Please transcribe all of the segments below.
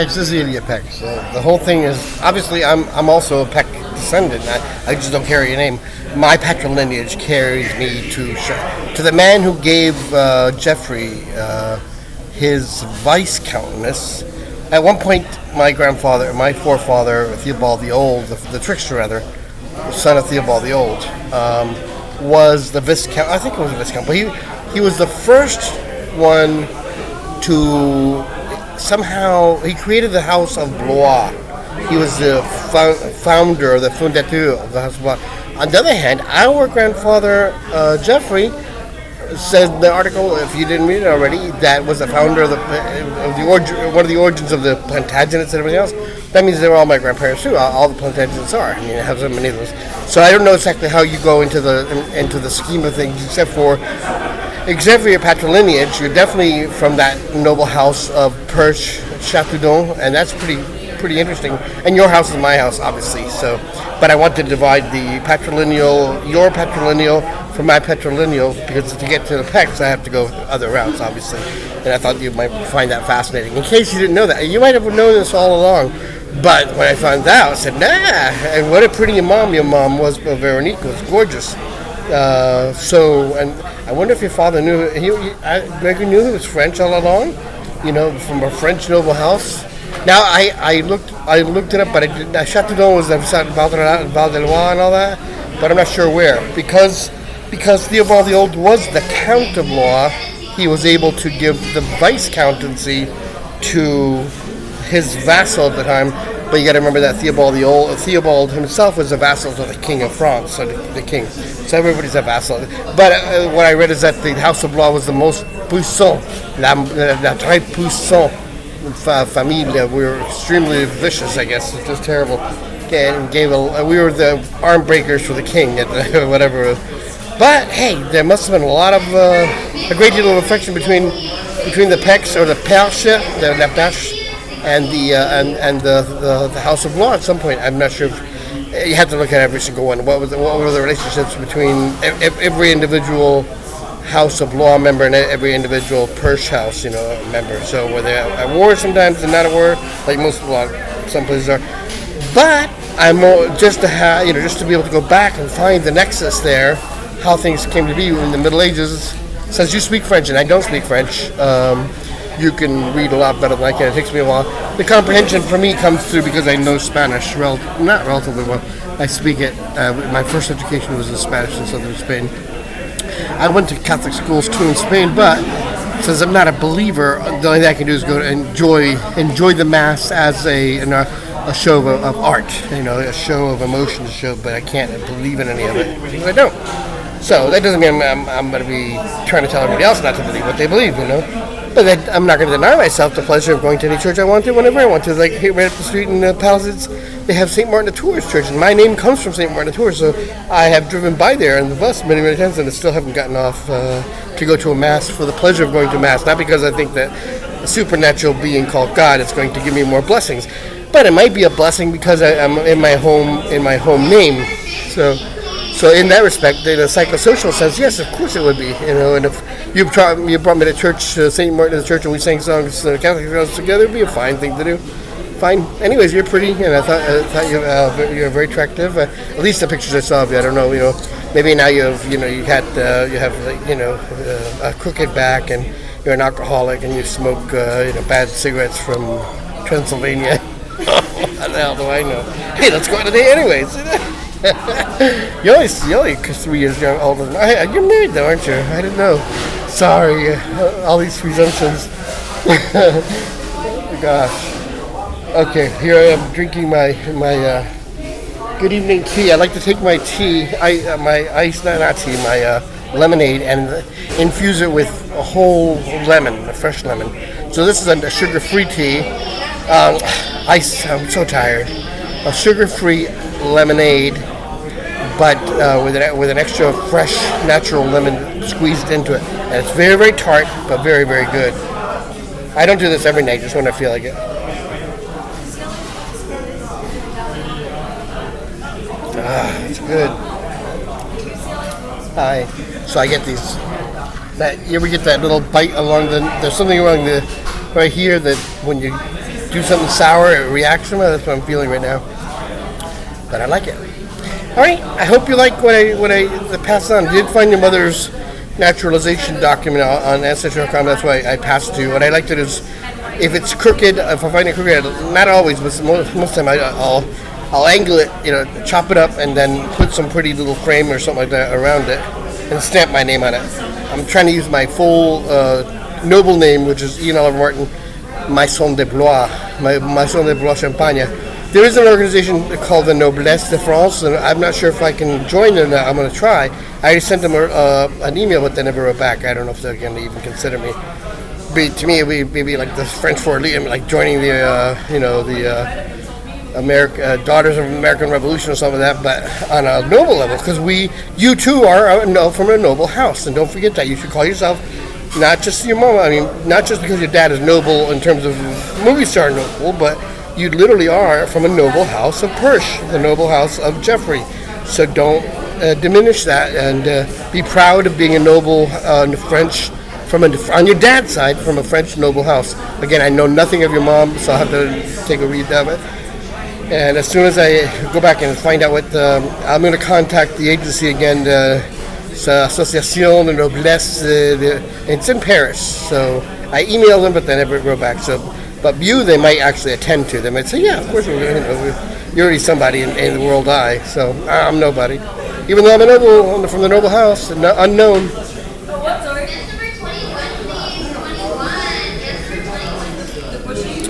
Cecilia Peck. So the whole thing is obviously I'm also a Peck descendant. I just don't carry a name. My patrilineage carries me to the man who gave Geoffrey his vice countess. At one point, my forefather Theobald the Old, the trickster rather, the son of Theobald the Old, was the viscount. I think it was a viscount, but he was the first one to somehow he created the House of Blois. He was the founder, the fondateur of the House of Blois. On the other hand, our grandfather Geoffrey said in the article, if you didn't read it already, that was the founder of one of the origins of the Plantagenets and everything else. That means they were all my grandparents too. All the Plantagenets are. I mean, it has so many of those. So I don't know exactly how you go into the scheme of things, except for your patrilineage. You're definitely from that noble house of Perche Chateaudun, and that's pretty interesting. And your house is my house, obviously. So, but I want to divide your patrilineal from my patrilineal, because to get to the Pecks, I have to go other routes, obviously. And I thought you might find that fascinating. In case you didn't know that, you might have known this all along. But when I found out, I said, nah. And what a pretty mom your mom was, Veronique was gorgeous. And I wonder if your father knew. Gregory knew he was French all along. From a French noble house. Now I looked it up, but Chateaudun was Val-de-Loire and all that, but I'm not sure where. Because Theobald the Old was the Count of Blois, he was able to give the vice-countency to his vassal at the time. But you got to remember that Theobald himself was a vassal to the King of France, so the king. So everybody's a vassal. But what I read is that the House of Blois was the most puissant, la très puissant famille. We were extremely vicious, I guess. It's just terrible. And we were the arm breakers for the king, whatever. But hey, there must have been a great deal of affection between the Pecks or the Perche, the La Perche, and the House of Blois at some point. I'm not sure. You have to look at every single one. What were the relationships between every individual House of Blois member and every individual Perche house, member? So were they at war sometimes and not at war, like some places are. But I'm just to be able to go back and find the nexus there, how things came to be in the Middle Ages. Since you speak French and I don't speak French, you can read a lot better than I can. It takes me a while. The comprehension for me comes through because I know Spanish, not relatively well. I speak it. My first education was in Spanish in southern Spain. I went to Catholic schools too in Spain, but since I'm not a believer, the only thing I can do is go to enjoy the Mass as a show of art, a show of emotion, but I can't believe in any of it because I don't. So that doesn't mean I'm going to be trying to tell everybody else not to believe what they believe, But I'm not going to deny myself the pleasure of going to any church I want to whenever I want to. Like right up the street in Palisades, they have St. Martin de Tours Church, and my name comes from St. Martin de Tours, so I have driven by there on the bus many, many times, and I still haven't gotten off to go to a Mass for the pleasure of going to Mass, not because I think that a supernatural being called God is going to give me more blessings, but it might be a blessing because I'm in my home name. So in that respect, in a psychosocial sense, yes, of course it would be. And if you brought me to church, St. Martin to the church, and we sang songs, Catholic songs together, it'd be a fine thing to do. Fine. Anyways, you're pretty, and I thought you're very attractive. At least the pictures I saw of you. I don't know, maybe now you have a crooked back, and you're an alcoholic, and you smoke bad cigarettes from Transylvania. How the hell do I know? Hey, let's go out today, anyways. You're only 3 years older than I. You're married though, aren't you? I didn't know. Sorry, all these presumptions. Gosh. Okay, here I am drinking my good evening tea. I like to take my tea, my lemonade, and infuse it with a whole lemon, a fresh lemon. So this is a sugar-free tea. I'm so tired. A sugar-free lemonade, but with an extra fresh natural lemon squeezed into it, and it's very, very tart, but very, very good. I don't do this every night, just when I feel like it. It's good. So I get these. You ever get that little bite along there's something along right here that when you do something sour, it reacts to me. That's what I'm feeling right now. But I like it. All right. I hope you like what I passed on. I did find your mother's naturalization document on Ancestry.com. That's why I passed to you. What I liked it is, if it's crooked, if I find it crooked, not always, but most of the time I'll angle it, chop it up, and then put some pretty little frame or something like that around it, and stamp my name on it. I'm trying to use my full noble name, which is Ian Oliver Martin, Maison de Blois, Maison de Blois Champagne. There is an organization called the Noblesse de France, and I'm not sure if I can join it or not. I'm going to try. I already sent them an email, but they never wrote back. I don't know if they're going to even consider me. To me, it would be maybe like the French for elite, like joining the Daughters of American Revolution or something like that, but on a noble level, because you too are from a noble house, and don't forget that. You should call yourself not just your mama. I mean, not just because your dad is noble in terms of movie star noble, but you literally are from a noble house of Perche, the noble house of Geoffrey. So don't diminish that, and be proud of being a noble French, on your dad's side, from a French noble house. Again, I know nothing of your mom, so I'll have to take a read of it. And as soon as I go back and find out what, I'm going to contact the agency again, Association de Noblesse. It's in Paris, so I emailed them, but they never wrote back. But you, they might actually attend to. They might say, yeah, of course, you're already somebody in the world eye, so I'm nobody. Even though I'm a noble, from the noble house, unknown.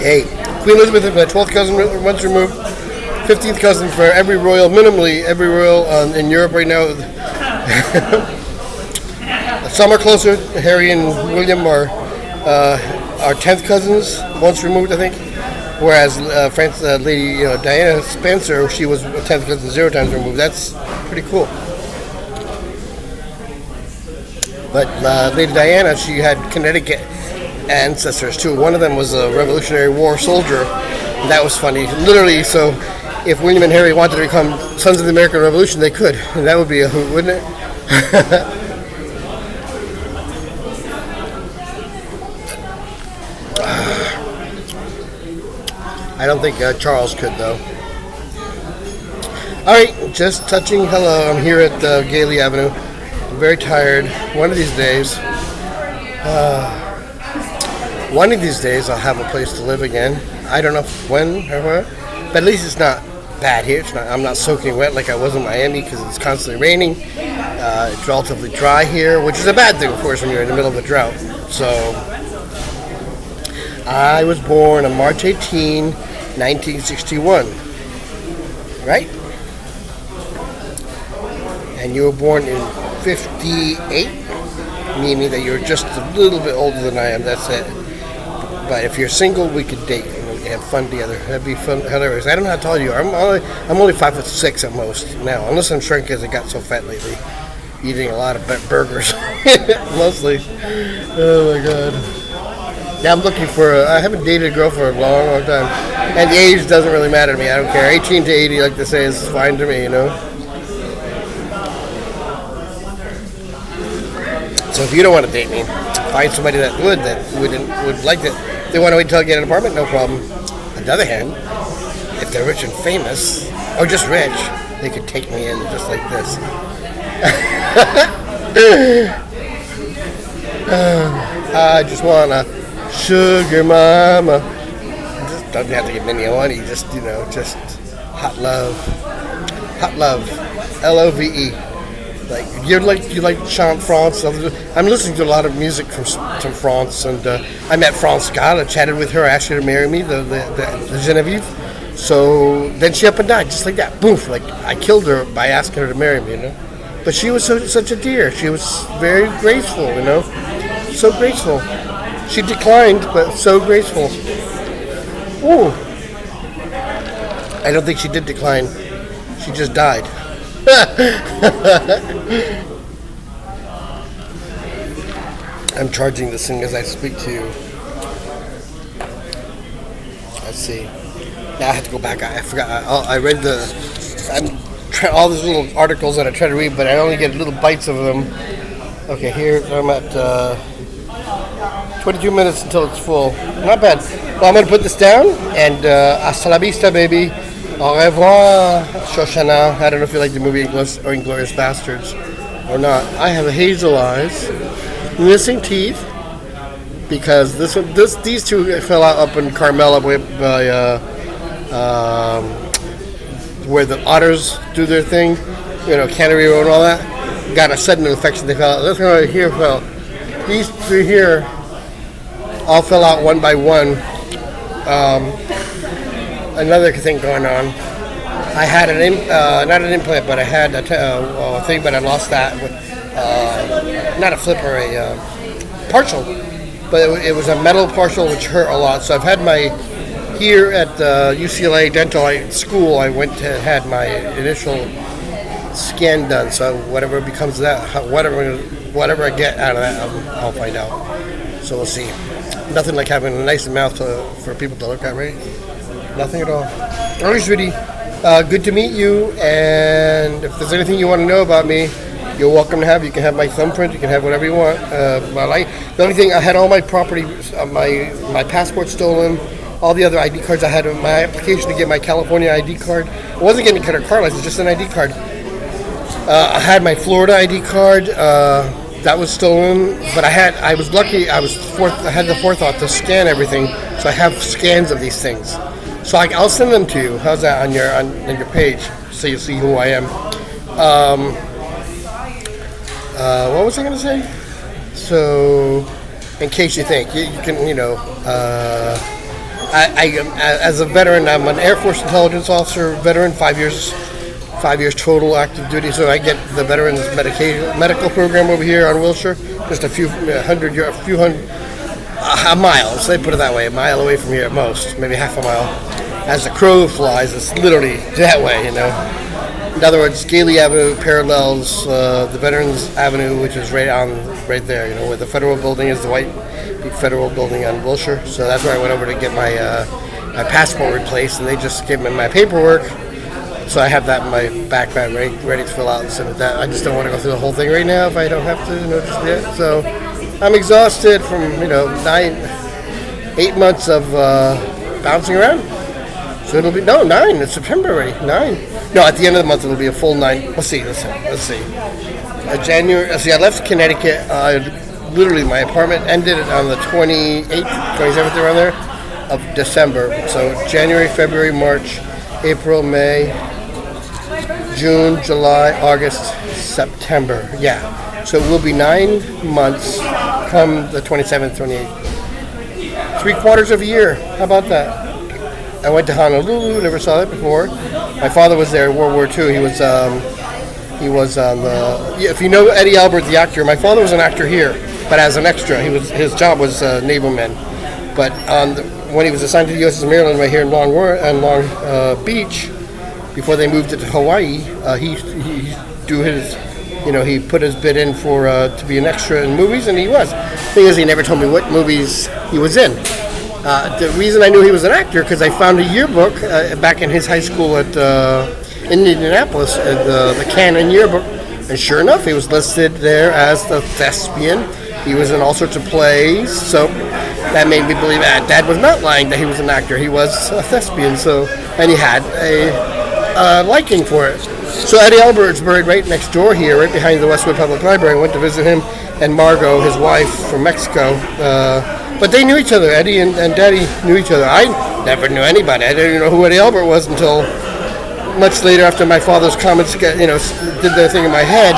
Hey, Queen Elizabeth is my 12th cousin once removed, 15th cousin for every royal in Europe right now. Some are closer. Harry and William are 10th cousins, once removed, I think. Whereas Lady Diana Spencer, she was 10th cousin 0 times removed. That's pretty cool. But Lady Diana, she had Connecticut ancestors too. One of them was a Revolutionary War soldier. And that was funny. Literally, so if William and Harry wanted to become sons of the American Revolution, they could. And that would be a hoot, wouldn't it? I don't think Charles could, though. All right, just touching hello. I'm here at Gailey Avenue. I'm very tired. One of these days I'll have a place to live again. I don't know when or where, but at least it's not bad here. I'm not soaking wet like I was in Miami because it's constantly raining. It's relatively dry here, which is a bad thing, of course, when you're in the middle of a drought. So I was born on March 18, 1961, right? And you were born in 58, meaning that you're just a little bit older than I am. That's it. But if you're single, we could date and we could have fun together. That'd be fun, hilarious. I don't know how tall you are. I'm only 5'6" at most now, unless I'm shrunk because I got so fat lately, eating a lot of burgers, mostly. Oh my god. Yeah, I'm looking for. I haven't dated a girl for a long, long time, and the age doesn't really matter to me. I don't care. 18 to 80, like they say, is fine to me. So if you don't want to date me, find somebody that would like it. If they want to wait until I get an apartment, no problem. On the other hand, if they're rich and famous, or just rich, they could take me in just like this. I just wanna sugar mama. Just doesn't have to get many money. Just just hot love, LOVE. Like you like chant France. I'm listening to a lot of music from France, and I met France Gall. I chatted with her. I asked her to marry me, the Genevieve. So then she up and died, just like that. Boof! Like I killed her by asking her to marry me, But she was such a dear. She was very graceful, so graceful. She declined, but so graceful. Ooh! I don't think she did decline. She just died. I'm charging this thing as I speak to you. Let's see. Now I have to go back. I forgot. I read all these little articles that I try to read, but I only get little bites of them. Okay, here I'm at 22 minutes until it's full. Not bad. Well, I'm going to put this down, and hasta la vista, baby. Au revoir, Shoshana. I don't know if you like the movie Inglourious Bastards or not. I have hazel eyes, missing teeth, because these two fell out up in Carmela by where the otters do their thing, Cannery Road and all that. Got a sudden infection. They fell out. This one right here fell. These three here all fell out one by one. Another thing going on. I had not an implant, but I had a thing, but I lost that. Not a flipper, a partial. But it was a metal partial, which hurt a lot. So I've had here at UCLA Dental School, I went to had my initial scan done. So whatever becomes that, whatever I get out of that, I'll find out. So we'll see. Nothing like having a nice mouth for people to look at, right? Nothing at all. All right, sweetie. Good to meet you. And if there's anything you want to know about me, you're welcome to have. You can have my thumbprint. You can have whatever you want. The only thing, I had all my property, my passport stolen. All the other ID cards I had in my application to get my California ID card. I wasn't getting a car license, just an ID card. I had my Florida ID card. That was stolen, but I was lucky. I had the forethought to scan everything, so I have scans of these things. So I'll send them to you. How's that on your page, so you see who I am? What was I going to say? So, in case you think you can, I as a veteran, I'm an Air Force intelligence officer veteran, 5 years total active duty. So I get the veterans medical program over here on Wilshire, just a mile. So they put it that way, a mile away from here at most, maybe half a mile. As the crow flies, it's literally that way, In other words, Gailey Avenue parallels the Veterans Avenue, which is right there, where the federal building is, the white federal building on Wilshire. So that's where I went over to get my passport replaced, and they just gave me my paperwork. So I have that in my backpack ready to fill out and send it that. I just don't want to go through the whole thing right now if I don't have to, just yet. So I'm exhausted from, 8 months of bouncing around. So it'll be, 9, it's September already, 9. No, at the end of the month it'll be a full 9. Let's see. January, I left Connecticut, literally my apartment ended on the 28th, 27th, around there, of December. So January, February, March, April, May, June, July, August, September. Yeah. So it will be 9 months come the 27th, 28th. 3/4 of a year. How about that? I went to Honolulu, never saw that before. My father was there in World War II. He was on the... If you know Eddie Albert, the actor, my father was an actor here, but as an extra. His job was naval men. But when he was assigned to the USS Maryland right here in Long Beach, before they moved it to Hawaii, he put his bid in for to be an extra in movies, and he was. The thing is, he never told me what movies he was in. The reason I knew he was an actor, because I found a yearbook back in his high school in Indianapolis, the Canon yearbook, and sure enough, he was listed there as the thespian. He was in all sorts of plays, so that made me believe that Dad was not lying that he was an actor. He was a thespian, and he had a liking for it. So Eddie Albert's buried right next door here, right behind the Westwood Public Library. I went to visit him and Margot, his wife from Mexico. But they knew each other. Eddie and Daddy knew each other. I never knew anybody. I didn't know who Eddie Albert was until much later, after my father's comments did their thing in my head.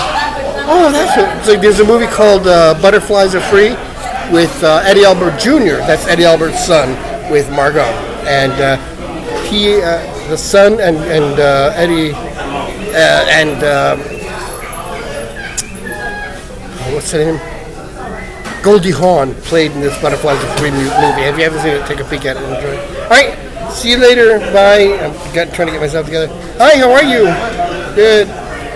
Oh, that's what. So there's a movie called Butterflies Are Free with Eddie Albert Jr. That's Eddie Albert's son with Margot. And the son and Eddie what's her name? Goldie Hawn played in this Butterflies Are Free movie. Have you ever seen it? Take a peek at it and enjoy it. All right. See you later. Bye. I'm trying to get myself together. Hi, how are you? Good.